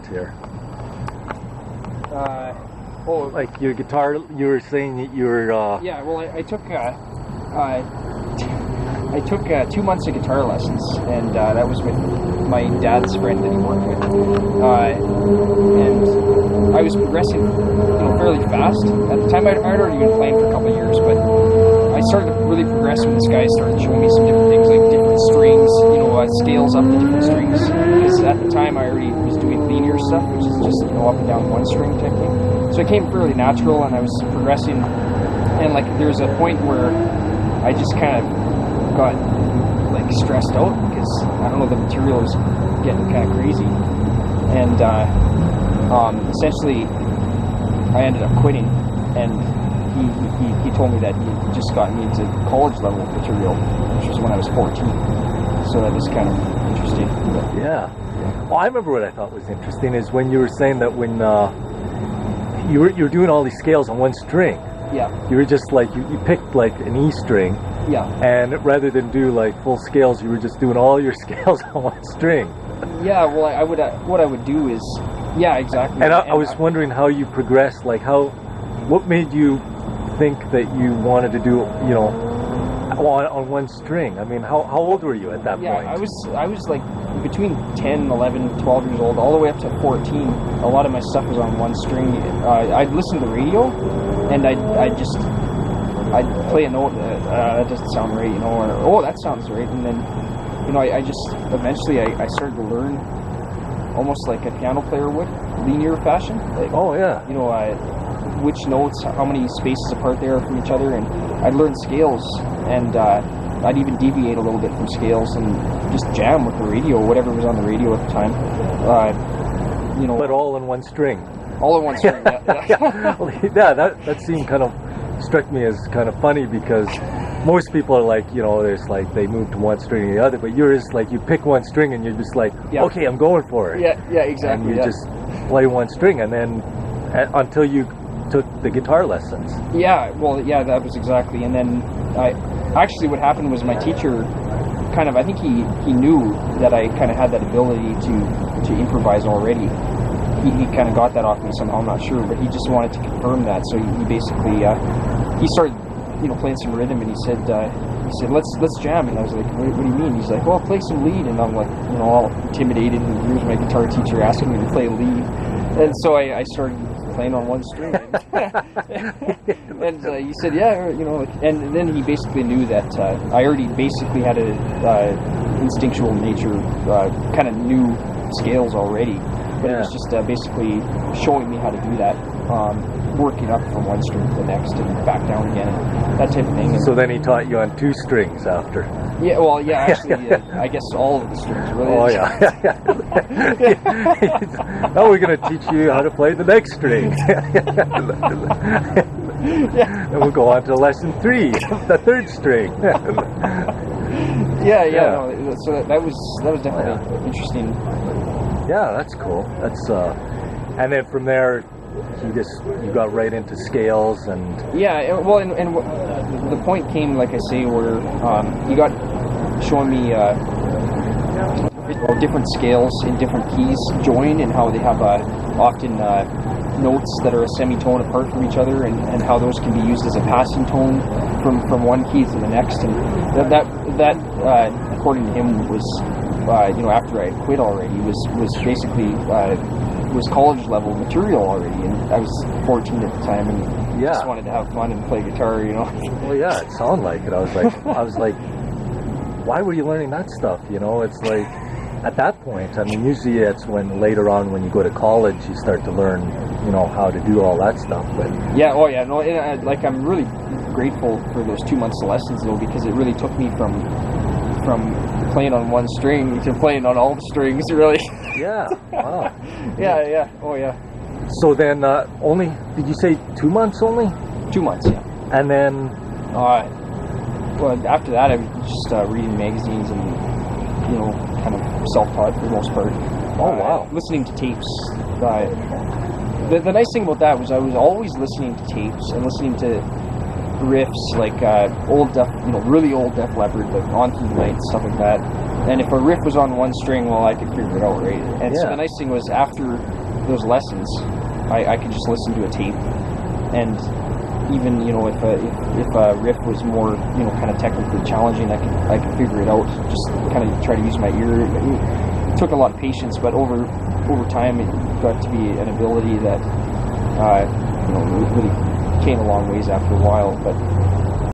here? Oh, Like your guitar, you were saying that you were... yeah, well, I took 2 months of guitar lessons, and that was with my dad's friend that he worked with. And I was progressing, fairly fast. At the time, I'd already been playing for a couple of years, but I started to really progress when this guy started showing me some different things, like different strings, scales up the different strings. Because at the time, I already was doing linear stuff, which is just, up and down one string type thing. So it came fairly natural, and I was progressing. And there was a point where I just kind of got stressed out because I don't know, the material was getting kind of crazy, and essentially I ended up quitting, and he told me that he just got me into college level material, which was when I was 14. So that was kind of interesting. Yeah. Well, I remember what I thought was interesting is when you were saying that when you were doing all these scales on one string. Yeah. You were just you picked an E string. Yeah. And rather than do full scales, you were just doing all your scales on one string. Yeah. Well, what I would do is, yeah, exactly. And I was wondering how you progressed. What made you think that you wanted to do on one string? I mean, how old were you at that point? I was between 10, 11, 12 years old, all the way up to 14. A lot of my stuff was on one string. I'd listen to the radio, and I'd play a note, that doesn't sound right, or, oh, that sounds right. And then, I just, eventually I started to learn almost like a piano player would, linear fashion. Oh, yeah. Which notes, how many spaces apart they are from each other, and I'd learn scales, and I'd even deviate a little bit from scales and just jam with the radio, whatever was on the radio at the time. But all in one string. All in one string, yeah. Yeah, that seemed struck me as kind of funny because most people are there's they move to one string or the other, but you're just you pick one string and you're just okay, I'm going for it. Yeah, exactly. And you just play one string, and then until you took the guitar lessons. Yeah, well, yeah, that was exactly. And then actually what happened was my teacher I think he knew that I kind of had that ability to improvise already. He kind of got that off me somehow, I'm not sure, but he just wanted to confirm that. So he basically he started playing some rhythm, and he said let's jam. And I was like, what do you mean? He's like, well, play some lead. And I'm like, all intimidated, and here's my guitar teacher asking me to play lead. And so I started playing on one string. And he said, yeah, and then he basically knew that I already basically had a instinctual nature, kind of knew scales already. But it was just basically showing me how to do that, working up from one string to the next and back down again, and that type of thing. And so then he taught you on two strings after. Yeah, well, yeah, actually, I guess all of the strings, really. Oh, yeah. Now we're going to teach you how to play the next string. Yeah. And we'll go on to lesson 3, the third string. Yeah. No, so that was definitely interesting. Yeah, that's cool. That's and then from there, you got right into scales and. Yeah, well, and the point came, like I say, where you got showing me different scales in different keys join, and how they have often notes that are a semitone apart from each other, and how those can be used as a passing tone from one key to the next, and that according to him was. After I had quit already, was basically was college level material already, and I was 14 at the time, and just wanted to have fun and play guitar, Well, yeah, it sounded like it. I was like, why were you learning that stuff? It's like at that point. I mean, usually it's later on when you go to college you start to learn, how to do all that stuff. But yeah, oh yeah, no, I'm really grateful for those 2 months of lessons though, because it really took me from playing on one string to playing on all the strings, really. Yeah. Wow. Yeah. Oh, yeah. So then, did you say 2 months only? 2 months, yeah. And then? Well, after that, I was just reading magazines and, kind of self-taught for the most part. Oh, wow. Listening to tapes. The nice thing about that was I was always listening to tapes and listening to riffs like old Def, really old Def Leppard, like On Through the Night, stuff like that. And if a riff was on one string, well, I could figure it out, right? And so Yeah. the nice thing was after those lessons, I could just listen to a tape, and even if a riff was more kind of technically challenging, I could figure it out. Just kind of try to use my ear. It took a lot of patience, but over time it got to be an ability that really came a long ways after a while. But